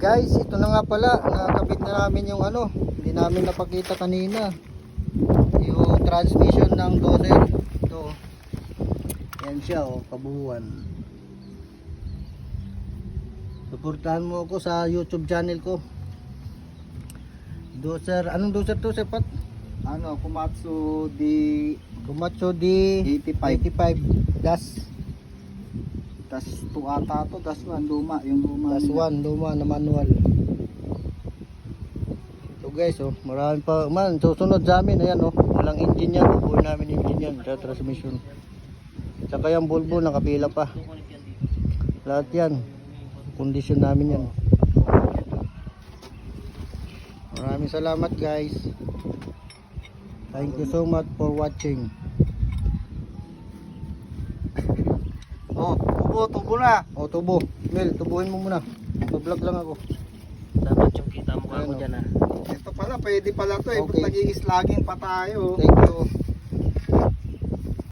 Guys, ito na nga pala, nakakabit na namin yung ano, hindi namin napakita kanina, yung transmission ng dozer. Ito, yan siya, oh, kabuuan. Suportahan mo ako sa YouTube channel ko. Dozer, anong dozer to, Sir Pat? Ano, Komatsu D85 Das. Das 2 ata to, Das 1 luma, yung luma. Das 1 luma na manual. So guys, oh, marami pa man susunod sa amin. Ayan, oh, walang engine yan, bubuin namin yung engine yan sa transmission. Saka yung bulbo nakapila pa. Lahat yan, kondisyon namin yan. Maraming salamat guys. Thank you so much for watching. Oh, tubo na. O, tubo. Mel, tubuhin mo muna. Mag-vlog lang ako. Dapat yung kita mo Ayan, ako oh. dyan, ha. Ito pala, pwede pala to eh. Okay. Nag-i-slugging pa tayo. Thank you.